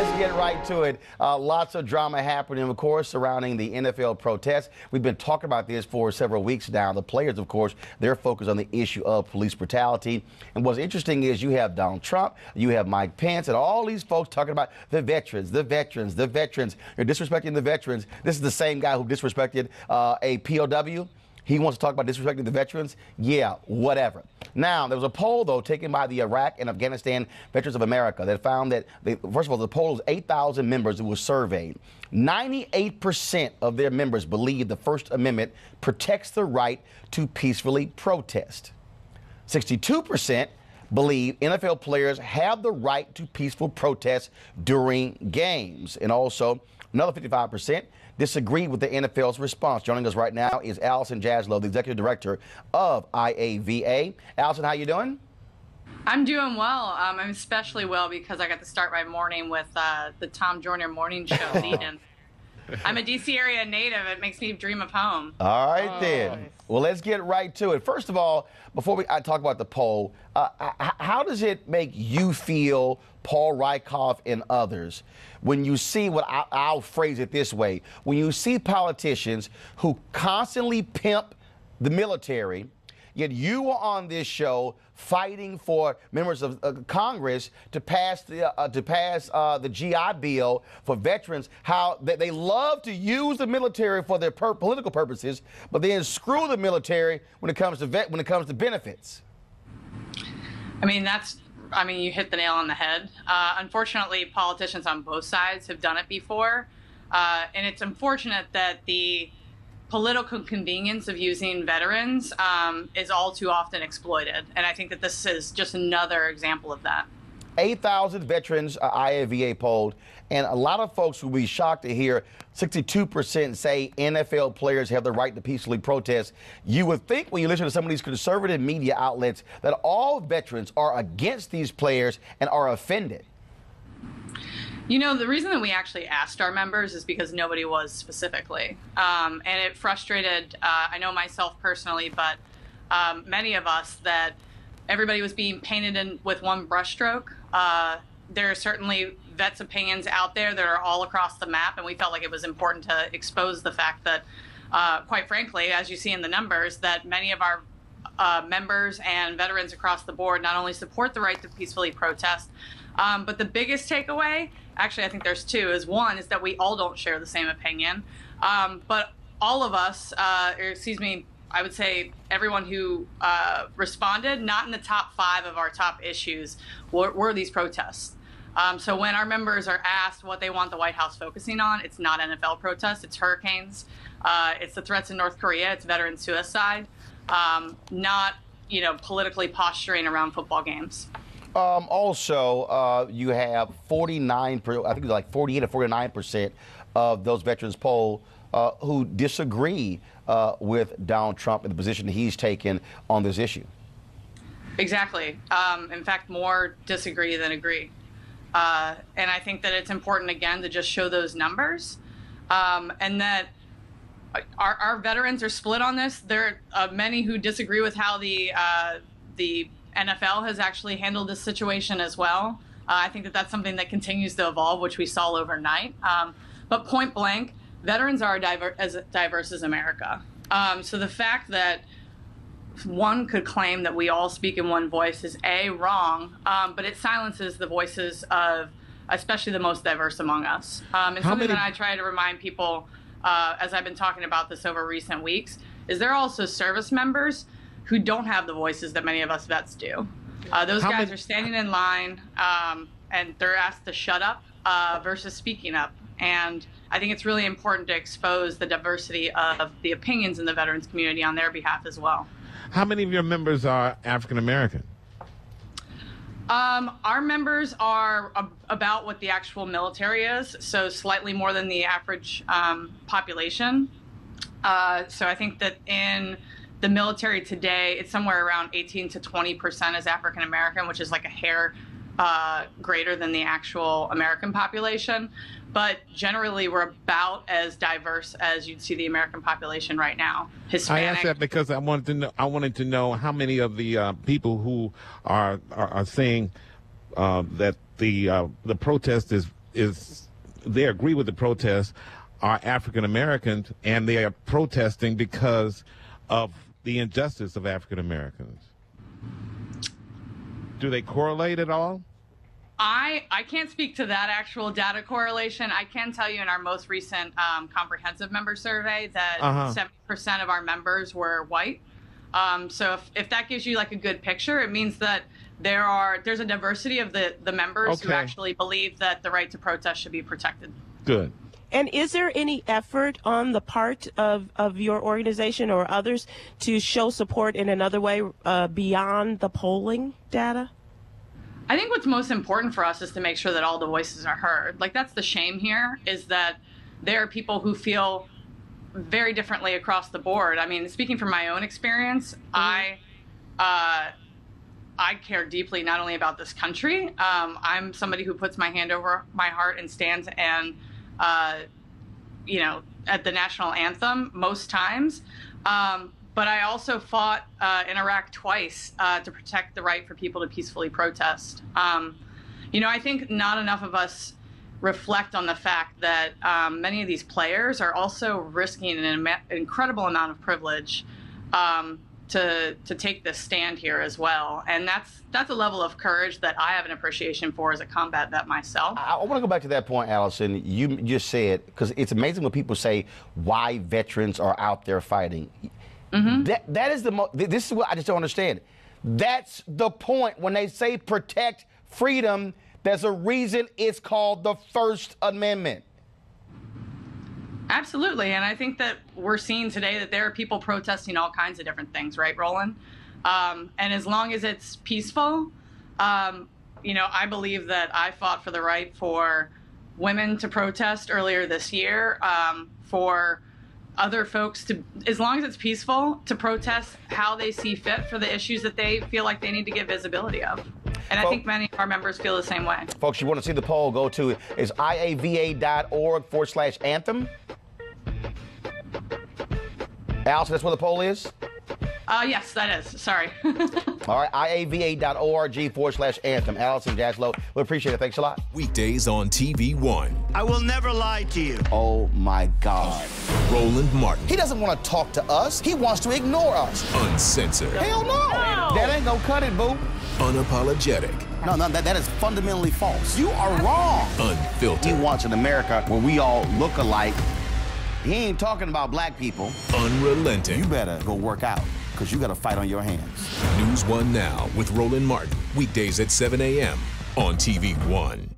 Let's get right to it. Lots of drama happening, of course, surrounding the NFL protests. We've been talking about this for several weeks now. The players, of course, they're focused on the issue of police brutality. And what's interesting is you have Donald Trump, you have Mike Pence, and all these folks talking about the veterans, the veterans, the veterans. You're disrespecting the veterans. This is the same guy who disrespected a POW. He wants to talk about disrespecting the veterans? Yeah, whatever. Now, there was a poll, though, taken by the Iraq and Afghanistan Veterans of America that found that, first of all, the poll was 8,000 members who were surveyed. 98% of their members believe the First Amendment protects the right to peacefully protest. 62% believe NFL players have the right to peaceful protest during games. And also, another 55% disagreed with the NFL's response. Joining us right now is Allison Jaslow, the executive director of IAVA. Allison, how you doing? I'm doing well. I'm especially well because I got to start my morning with the Tom Joyner morning show lead-in. I'm a D.C. area native. It makes me dream of home. All right, then. Well, let's get right to it. First of all, before I talk about the poll, how does it make you feel, Paul Rykoff and others, when you see what I'll phrase it this way, when you see politicians who constantly pimp the military, yet you are on this show fighting for members of Congress to pass the GI Bill for veterans, how they love to use the military for their political purposes, but then screw the military when it comes to benefits? I mean, you hit the nail on the head. Unfortunately, politicians on both sides have done it before, and it's unfortunate that the political convenience of using veterans is all too often exploited. And I think that this is just another example of that. 8,000 veterans IAVA polled, and a lot of folks will be shocked to hear 62% say NFL players have the right to peacefully protest. You would think when you listen to some of these conservative media outlets that all veterans are against these players and are offended. You know, the reason that we actually asked our members is because nobody was specifically. And it frustrated, I know myself personally, but many of us, that everybody was being painted in with one brushstroke. There are certainly vets' opinions out there that are all across the map, and we felt like it was important to expose the fact that, quite frankly, as you see in the numbers, that many of our members and veterans across the board not only support the right to peacefully protest, but the biggest takeaway, actually I think there's two, is one is that we all don't share the same opinion, but all of us, I would say everyone who responded, not in the top 5 of our top issues were these protests. So when our members are asked what they want the White House focusing on, it's not NFL protests, it's hurricanes, it's the threats in North Korea, it's veteran suicide, not, politically posturing around football games. Also, you have 49, I think it's like 48 or 49% of those veterans polled who disagree with Donald Trump and the position he's taken on this issue. Exactly. In fact, more disagree than agree. And I think that it's important, again, to just show those numbers, and that our veterans are split on this. There are many who disagree with how the NFL has actually handled this situation as well. I think that that's something that continues to evolve, which we saw overnight. But point blank, veterans are as diverse as America. So the fact that one could claim that we all speak in one voice is wrong, but it silences the voices of especially the most diverse among us. And something that I try to remind people, as I've been talking about this over recent weeks, is there are also service members who don't have the voices that many of us vets do. Those guys are standing in line and they're asked to shut up versus speaking up. And I think it's really important to expose the diversity of the opinions in the veterans community on their behalf as well. How many of your members are African American? Our members are about what the actual military is, so slightly more than the average population. So I think that in the military today, it's somewhere around 18 to 20% is African American, which is like a hair greater than the actual American population. But generally, we're about as diverse as you'd see the American population right now. Hispanic. I asked that because I wanted to know how many of the people who are saying that the protest is they agree with the protest are African Americans, and they are protesting because of the injustice of African Americans. Do they correlate at all? I can't speak to that actual data correlation. I can tell you in our most recent comprehensive member survey that 70% of our members were white. So if that gives you like a good picture, it means that there's a diversity of the members who actually believe that the right to protest should be protected. Good. And is there any effort on the part of your organization or others to show support in another way beyond the polling data? I think what's most important for us is to make sure that all the voices are heard. Like, that's the shame here, is that there are people who feel very differently across the board. I mean, speaking from my own experience, I care deeply not only about this country. I'm somebody who puts my hand over my heart and stands and at the national anthem most times. But I also fought in Iraq twice to protect the right for people to peacefully protest. I think not enough of us reflect on the fact that many of these players are also risking an incredible amount of privilege to take this stand here as well. And that's a level of courage that I have an appreciation for as a combat vet myself. I want to go back to that point, Allison. You just said, because it's amazing when people say why veterans are out there fighting. That is this is what I just don't understand. That's the point. When they say protect freedom, there's a reason it's called the First Amendment. Absolutely. And I think that we're seeing today that there are people protesting all kinds of different things, right, Roland? And as long as it's peaceful, I believe that I fought for the right for women to protest earlier this year, for other folks to, as long as it's peaceful, to protest how they see fit for the issues that they feel like they need to get visibility of. And I think many of our members feel the same way. Folks, you want to see the poll, go to IAVA.org/anthem. Allison, that's where the poll is? Yes, that is. Sorry. All right, IAVA.org/anthem. Allison Jaslow, we appreciate it. Thanks a lot. Weekdays on TV One. I will never lie to you. Oh, my God. Roland Martin. He doesn't want to talk to us. He wants to ignore us. Uncensored. Hell no. That ain't gonna cut it, boo. Unapologetic. No, that is fundamentally false. You are wrong. Unfiltered. He wants an America where we all look alike. He ain't talking about black people. Unrelenting. You better go work out, because you got a fight on your hands. NewsOne Now with Roland Martin. Weekdays at 7 a.m. on TV One.